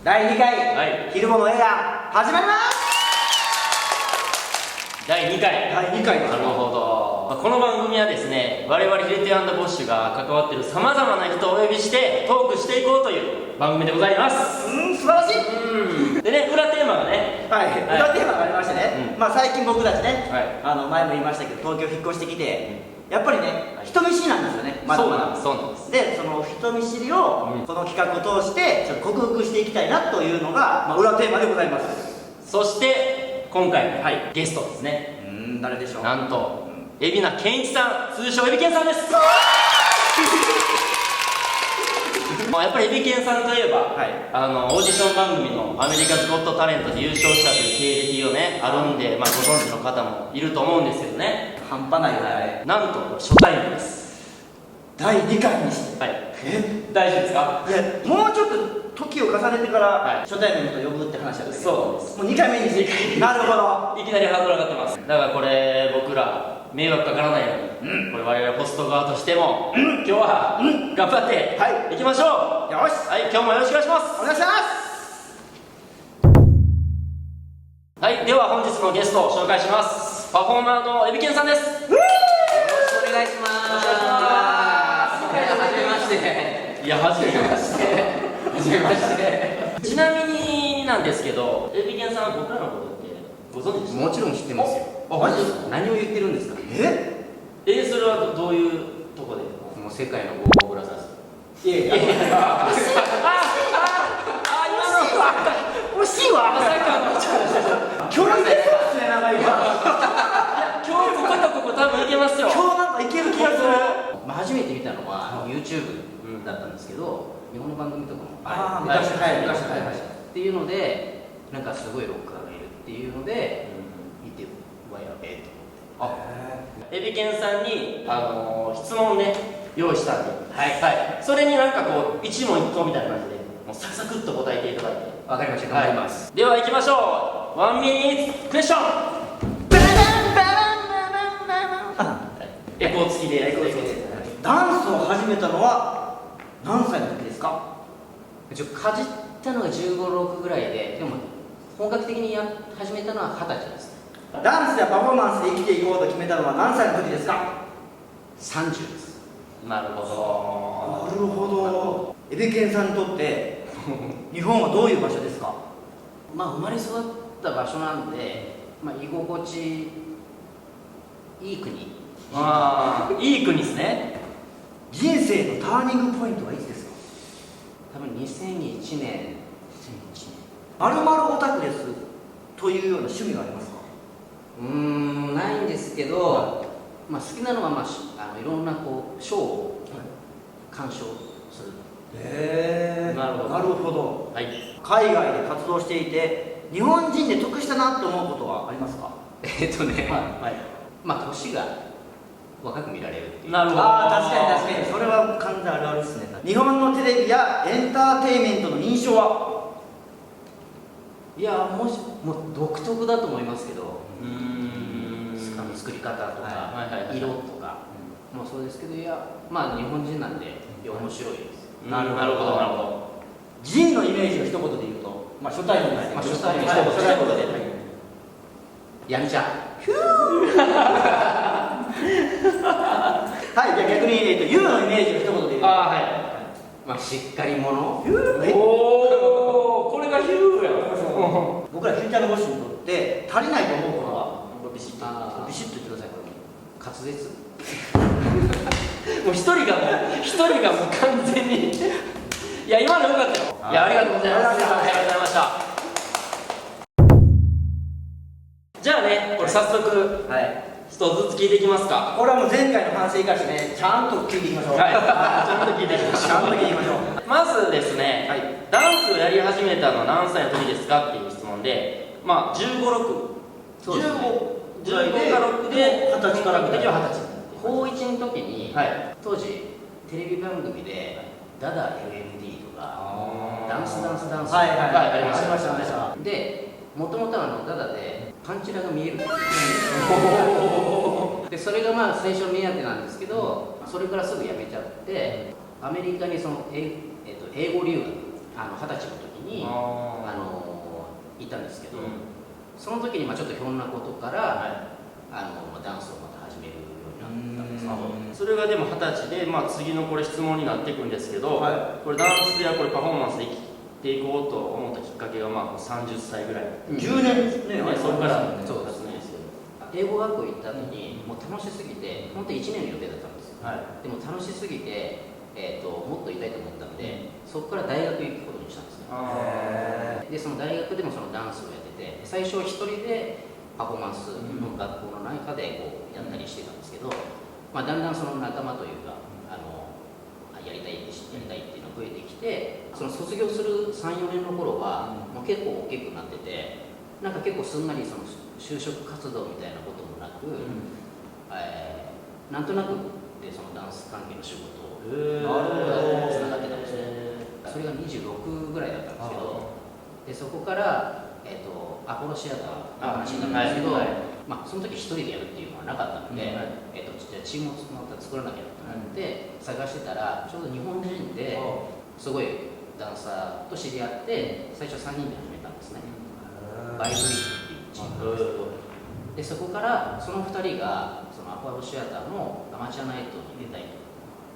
第2回、はい、昼間の映画始まります。第2回。第2回です。なるほど。この番組はですね、我々ヒルティ&ボッシュが関わっているさまざまな人をお呼びしてトークしていこうという番組でございます。素晴らしい。でね、裏テーマがね、はい、裏テーマがありましてね、まあ最近僕たちね、はい、前も言いましたけど東京引っ越してきて、やっぱりね、人見知りなんですよね。まだまだそうなんです。で、その人見知りをこの企画を通してちょっと克服していきたいなというのが、まあ、裏テーマでございます。そして今回の、ゲストですね。誰でしょう。なんと、海老名健一さん、通称エビケンさんです。やっぱりエビケンさんといえば、オーディション番組のアメリカズ・ゴット・タレントで優勝したという経歴をね、あるんで、まあ、ご存知の方もいると思うんですけどね。半端ないぐらい。なんと初対面です。第2回にして。はい。大丈夫ですか？いや、もうちょっと時を重ねてから初対面の人呼ぶって話だったけど、そうです。もう2回目にして。なるほど。いきなりハードル上がってます。だからこれ僕ら迷惑かからないように、これ我々ホスト側としても、今日は頑張っていきましょう。よし。はい、今日もよろしくお願いします。お願いします。はい、では本日のゲストを紹介します。パフォーマーのエビケンさんです。よろしくお願いします。はじめまして。いや、はじめまして。はじめまして。ちなみになんですけど、エビケンさんは僕らのことってご存知ですか？もちろん知ってますよ。あ、マジですか？何を言ってるんですか？それはどういうとこで？もう世界のゴーゴーブラザーズ。いやいや、惜しいわ。まさかの今日いけそうですね、なんか今。今日こことここ多分いけますよ。今日なんかいける気がする。まあ初めて見たのは YouTube だったんですけど、日本の番組とかも昔っていうので、なんかすごいロッカーがいるっていうので見て、わやべえと。エビケンさんに質問ね用意したんで、それになんかこう一問一答みたいな感じでもうサクサクっと答えていただいて。わかりました、頑張ります。では行きましょう。ワンミニッツクエスチョン。エコー付きで。ダンスを始めたのは何歳の時ですか？かじったのが15、6ぐらいで、でも本格的に始めたのは20歳です。ダンスやパフォーマンスで生きていこうと決めたのは何歳の時ですか？30です。なるほど。なるほど。エビケンさんにとって日本はどういう場所ですか？まあ生まれ育った場所なんで、まあ、居心地いい国。いい国ですね。人生のターニングポイントはいつですか？多分2001年。〇〇オタクですというような趣味がありますか？ないんですけど、まあ、好きなのは、まあ、いろんなこうショーを鑑賞する。なるほど。はい。海外で活動していて日本人で得したなと思うことはありますか？まあ年が若く見られるっていう。なるほど。確かにそれは完全あるあるですね。日本のテレビやエンターテインメントの印象はいや、もう独特だと思いますけど、作り方とか色とかもそうですけど、いや、まあ日本人なんで面白いです。なるほど。ジンのイメージの一言で言うと、まあ初対面ですね。初対面一言で。やんちゃ。はい、じゃあ逆にユウのイメージを一言で言うと。まあしっかり者。これがヒューや。僕らヒルティ&ボッシュにとって足りないと思うことはビシッと言ってください。滑舌。もう一人がもう完全にいや、今の良かったよ。いや、ありがとうございます。ありがとうございました。じゃあね、これ早速一つずつ聞いていきますか。これはもう前回の反省生かしてね、ちゃんと聞いていきましょう。ちゃんと聞いていきましょう。まずですね、ダンスをやり始めたのは何歳の時ですかっていう質問で、まあ15、6。そうですね。15か6で20歳から本格的は20歳。高1の時に、当時テレビ番組でダダ LMD とかダンスありましたで、もともとダダでパンチラが見えるで、それがまあ最初目当てなんですけど、それからすぐやめちゃって、アメリカにその英語留学、20歳の時にいたんですけど、うんその時にちょっとひょんなことから、はいダンスをまた始めるようになったんですけど、それがでも20歳で、次のこれ質問になっていくんですけど、はこれダンスやこれパフォーマンスで生きていこうと思ったきっかけが30歳ぐらい、10年ね、そこからそうですね。英語学校行った後にもう楽しすぎて、本当に1年の予定だったんですよ。はいでも楽しすぎて、もっといたいと思ったので、そこから大学行くことにしたんですね。でその大学でもそのダンスをやってて、最初一人でパフォーマンスの学校の中でこうやったりしてたんですけど、だんだんその仲間というか、やりたいっていうのが増えてきて、その卒業する3、4年の頃は、もう結構大きくなってて、なんか結構すんなりその就職活動みたいなこともなく、なんとなくでそのダンス関係の仕事をつながってたんですね。それが26ぐらいだったんですけど、でそこから、アポロシアターの話になるんですけど、その時一人でやるっていうのはなかったので、じゃあチームをまた作らなきゃとなって探してたら、ちょうど日本人ですごいダンサーと知り合って、最初3人で始めたんですね。バイブリックっていうチームなんですけど、でそこからその2人がそのアポロシアターのアマチュアナイトに出たい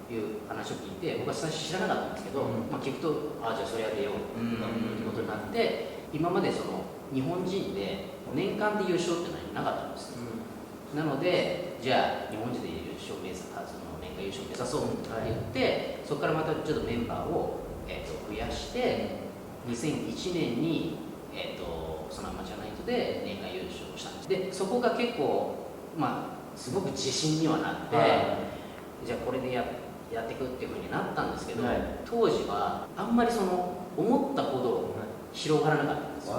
という話を聞いて、僕は最初知らなかったんですけど、聞くと、じゃあそれは出ようということになって、今までその日本人で年間で優勝っていうのはなかったんです、なのでじゃあ日本人で優勝目指す年間優勝目指そうって言って、そこからまたちょっとメンバーを、増やして2001年に、そのアマチュアナイトで年間優勝したんです。でそこが結構すごく自信にはなって、じゃあこれでやっていくっていうふうになったんですけど、当時はあんまりその思ったほど広がらなかったんですよ、そ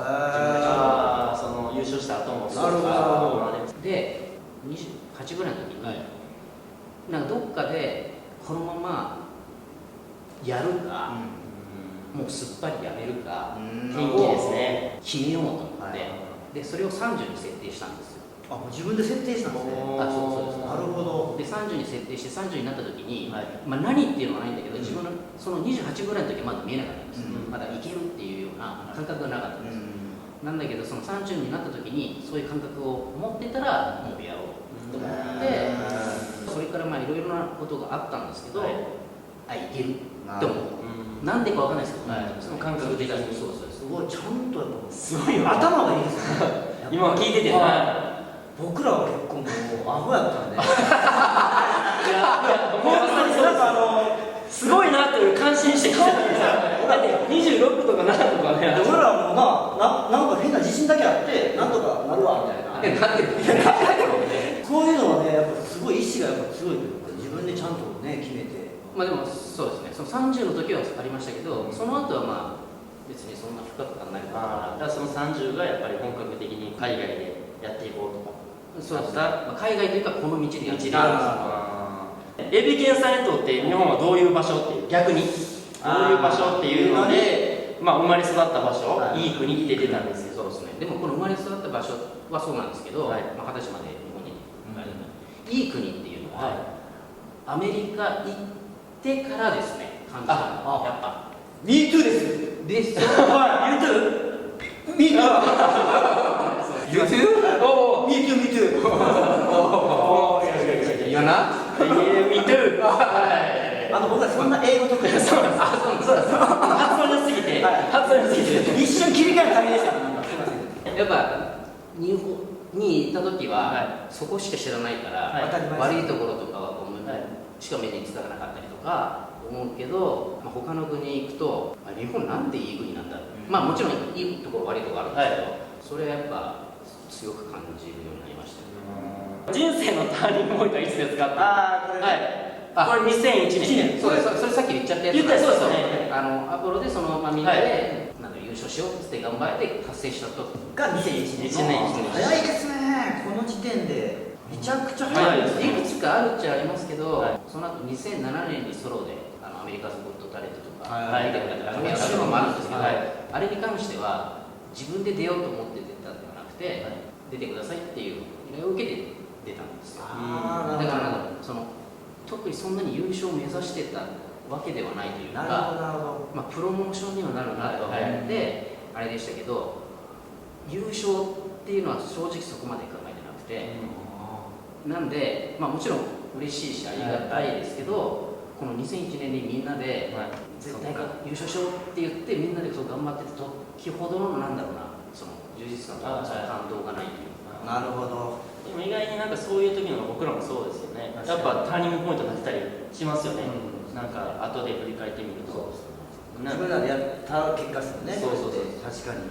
の優勝した後も。なるほど。で28ぐらいの時に、なんかどっかでこのままやるか、もうすっぱりやめるか天気ですね、決めようと思って、でそれを30に設定したんですよ。もう自分で設定したんですね。そうです。なるほど。で30に設定して30になった時に、何っていうのはないんだけど、自分のその28ぐらいの時はまだ見えなかったんです、まだいけるっていうような感覚がなかったんです、なんだけどその30になった時にそういう感覚を持ってたらもうやろうと思って、それからいろいろなことがあったんですけど、いけるって思う、なんでかわかんないですけど、その感覚的にそうすごい、ちゃんとやっぱすごいよ、頭がいいですね。今聞いてて僕らは結構もうアホやったんで。すごいなって感心してきた。だって26とか7とかね。俺らもなんか変な自信だけあってなんとかなるわみたいな。こういうのはね、やっぱすごい意志がやっぱ強いというか、自分でちゃんとね決めて。でもそうですね。その30の時はありましたけど、その後は別にそんな深く考えることはなくて、その30がやっぱり本格的に海外でやっていこうとか。そうですね。海外というかこの道でやっていこう。エビケンさんにとって日本はどういう場所っていう、逆にどういう場所っていうので、生まれ育った場所、いい国って出たんですよ。そうですね。でもこの生まれ育った場所はそうなんですけど、20歳まで日本にいい国っていうのは、アメリカ行ってからですね、感じたの。やっぱ MeToo です。はい。MeToo。MeToo。いやな。MeToo。僕はそんな英語得意です。そうです。発音良すぎて、一瞬切り替えた旅でした。やっぱ日本に行った時は、そこしか知らないから、悪いところとかはしか目につかなかったりとか思うけど、他の国に行くと日本なんていい国なんだ、もちろんいいところ悪いところあるんですけど、それはやっぱ強く感じるようになりました。人生のターニングポイントはいつですか？これ2001年。それさっき言っちゃったやつなんですけど、アポロでそのみんなで優勝しようって頑張って達成したとが2001年。早いですね、この時点で。めちゃくちゃ早いですね。いくつかあるっちゃありますけど、その後2007年にソロでアメリカズゴットタレントとか見てくれたりとかもあるんですけど、あれに関しては自分で出ようと思って出たんではなくて、出てくださいっていう依頼を受けて出たんですよ。だからその特にそんなに優勝を目指してたわけではないというか、なるほどなるほど。まあ、プロモーションにはなるなと思ってあれでしたけど、優勝っていうのは正直そこまで考えてなくて、なんで、まあ、もちろん嬉しいしありがたいですけど、この2001年にみんなで絶対優勝しようって言ってみんなでそう頑張ってた時ほどのなんだろうな、その充実感とかその感動がないというか。なるほど。でも意外になんかそういう時の僕らもそうですよね。やっぱターニングポイントになってたりしますよね。なんか後で振り返ってみると。自分らでやった結果ですよね。そうそうそう。確かに。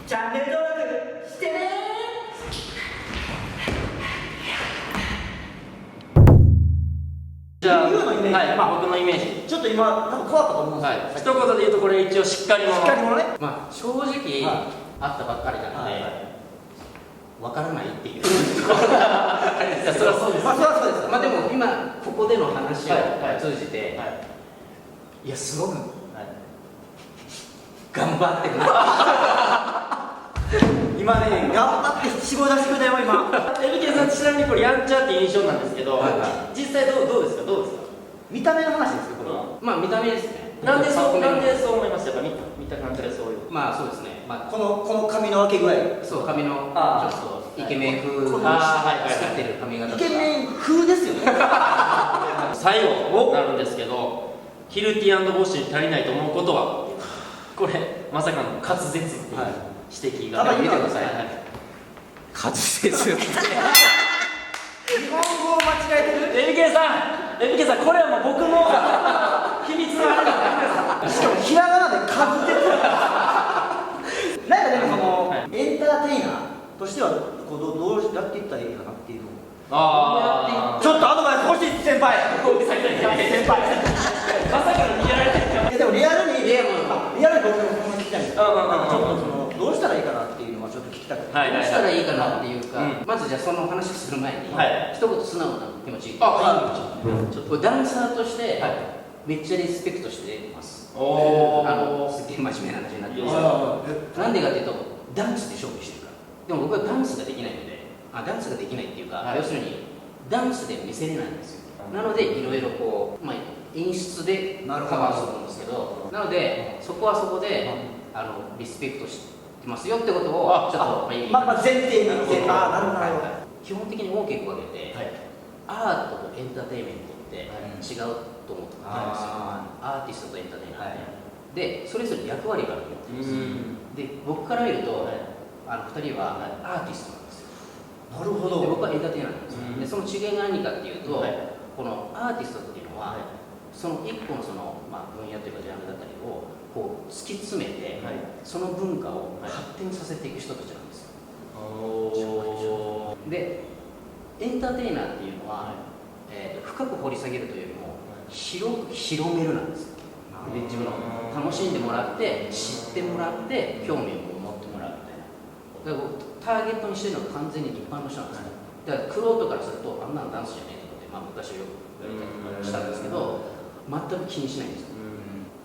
チャンネル登録してねじゃあ、ユウのイメージはい、まあ僕のイメージ。ちょっと今多分怖かったと思うんですはい。よ。一言で言うとこれ一応しっかり者。しっかり者ね。まあ、正直、はい会ったばっかりなので、わからないっていう。いやそれはそうです。まあそれはそうです。まあでも今ここでの話を通じて、はい。いやすごくはい。頑張ってるな。今ね、頑張って絞り出してくれたよ、今。エビケンさんちなみにこれやんちゃっていう印象なんですけど、はいは実際どうですかどうですか。見た目の話ですよ、これは。まあ見た目ですね。なんでそうなんで思いましたか見た感じでそういう。まあそうですね。まあこの髪の分け具合。そう髪のちょあっとイケメン風にはい作ってる髪型イとか。ケメン風ですよね。最後になるんですけど、ヒルティ&ボッシュに足りないと思うことは、これまさかの滑舌っていう指摘が、ただ見てください。はい滑舌。日本語を間違えてる。エビケンさんこれはもう僕の秘密のあれだからしかもひらがなで滑舌。なんかでもその、はいエンターテイナーとしてはこうどうやっていったらいいかなっていうのを。あちょっとアドバイス欲しい先輩。先輩まさかの見られてるいやでもリアルにリアル僕もそんな聞きたいんですよ。なんかちょっとそのどうしたらいいかなっていうのはちょっと聞きたくて。はいどうしたらいいかなっていうか、うんまずじゃあその話する前に、はい一言素直な気持ち。ちょっとこれダンサーとして、はいめっちゃリスペクトしてます。おーすっげえ真面目な話になっていますやなんでかっていうとダンスで勝負してるから。でも僕はダンスができないので、ダンスができないっていうか、はい要するにダンスで見せれないんですよ。なのでいろいろこう、まあ、演出でカなるほどバーするんですけど、なのでそこはそこで、リスペクトしてますよってことをちょっとまあ前提に。なるほどなるほどなるほど。基本的に大きく分けて、はいアートとエンターテインメントって違うと思ってたんですよ、あアーティストとエンターテインメント、はいでそれぞれ役割があると思ってます、うんで僕から見ると、はい2人はアーティストなんですよ、なるほで僕ど。はエンターテイナーなんですよ、うんでその違いが何かっていうと、はいこのアーティストっていうのは、はいその一個のその、分野というかジャンルだったりをこう突き詰めて、はいその文化をはい発展させていく人たちなんですよ、おーでエンターテイナーっていうのは、深く掘り下げるというよりも広く広めるなんですよ。で自分の楽しんでもらって知ってもらって興味を持ってもらうみたいな。だからターゲットにしてるのは完全に一般の人なんですよ。だからクロートからするとあんなのダンスじゃねえとかって、昔よく言われたりしたんですけど、全く気にしないんですよ。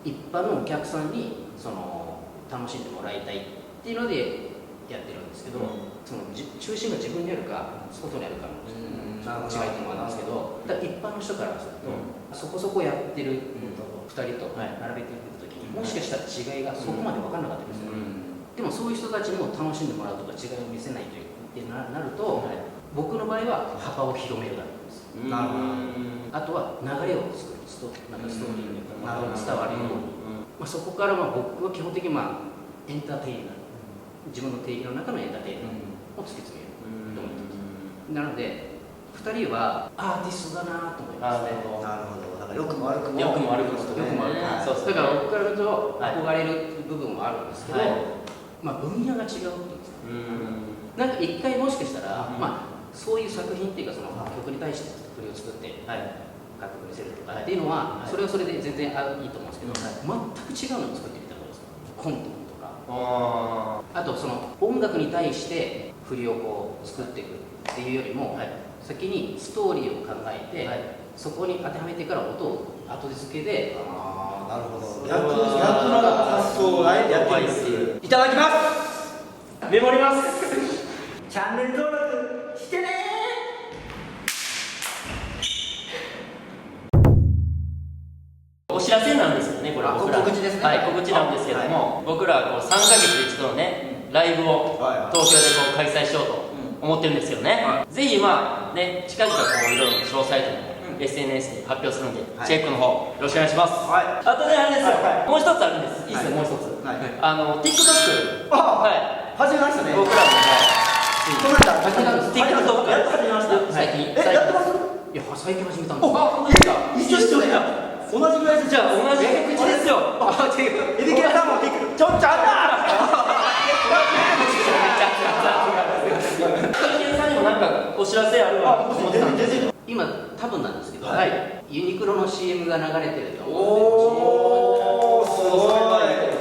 一般のお客さんにその楽しんでもらいたいっていうのでやってるんですけど、その中心が自分にあるか外にあるかの違いっていうのがあるんですけど、だから一般の人からすると、そこそこやってる2人と並べていくときに、もしかしたら違いがそこまで分からなかったんですよ、でもそういう人たちも楽しんでもらうとか違いを見せないというってなると、僕の場合は幅を広めるだけです。なるほど。あとは流れを作るなんかストーリーに伝わるように、そこから僕は基本的にエンターテイナー、自分の定義の中のエンターテイナーを突き詰めると思ってます。なので2人はアーティストだなと思いますね。なるほど。だから良くも悪くも。良くも悪くもとよくもあるそうそうだから僕から見ると憧れる部分もあるんですけど、はい分野が違うっていうんですか、なんか一回もしかしたら、そういう作品っていうかその曲に対して振りを作って楽曲にせるとかっていうのは、それはそれで全然いいと思うんですけど、全く違うのを作ってみたらどうですか。コントとか、あとその音楽に対して振りをこう作っていくっていうよりも、先にストーリーを考えて、そこに当てはめてから音を後付けで、ああ、なるほど。逆の発想をあえてやってるっていう。いただきます。メモりますチャンネル登録してねお知僕ら告知ですねはい、告知なんですけども、僕らこう3ヶ月に一度のねライブを東京でこう開催しようと思ってるんですけどね、ぜひまあね近々こういろいろ詳細とか SNS で発表するんで、チェックの方よろしくお願いします。あとねあれですよ、もう一つあるんです。いいですよ、もう一つ。TikTok、始めましたね。僕らもこの間TikTok やっと始めました。最近やってます？いや最近始めたんです。本当ですか？一緒だよ。同じぐらいです。じゃあ同じ口ですよ。エビケンさんもちょっとあんた。エビケンさんにもなんかお知らせあるわ。今多分なんですけど、はいユニクロの CM が流れてると思おー、すご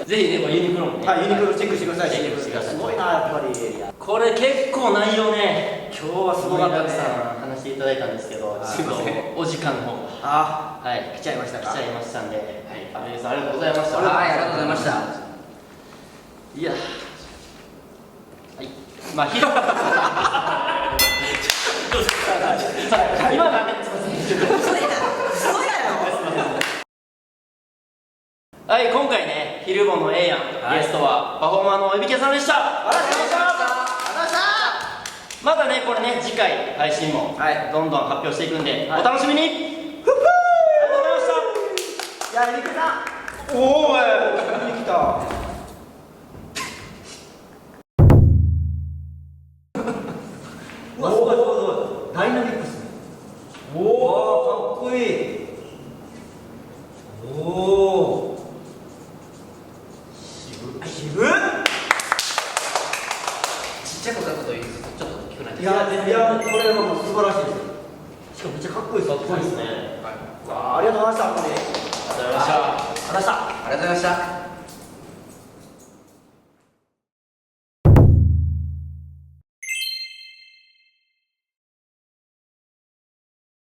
い。ぜひね、ユニクロもね、はい、ユニクロチェックしてください。チェックしてください。すごいな、やっぱり。これ結構内容ね、今日はすごかったね。盛りだくさん話していただいたんですけど、すいませんお時間の方がはい来ちゃいましたか。来ちゃいましたんで、はい、阿部さんありがとうございました。はい、ありがとうございました。いや、はい、まあひどい。今なんですいません。はい、今回ね、ヒルボの A やん、ゲストはパフォーマーのエビケンさんでした。ありがとうございました。またね、これね、次回配信もどんどん発表していくんで、お楽しみに。ありがとうございました。いや、エビケンさん。おーい、見に来た。うわ、すごいすごいすごい。ダイナミックスね。おお、かっこいい。おお。渋っ。ちっちゃく書くとちょっと大きくなっいちゃう。や、これはもう素晴らしいです。しかもめっちゃかっこいいです。かっこいいですね。わあ、ありがとうございました。本当に。ありがとうございました。ありがとうございました。ありがとうございました。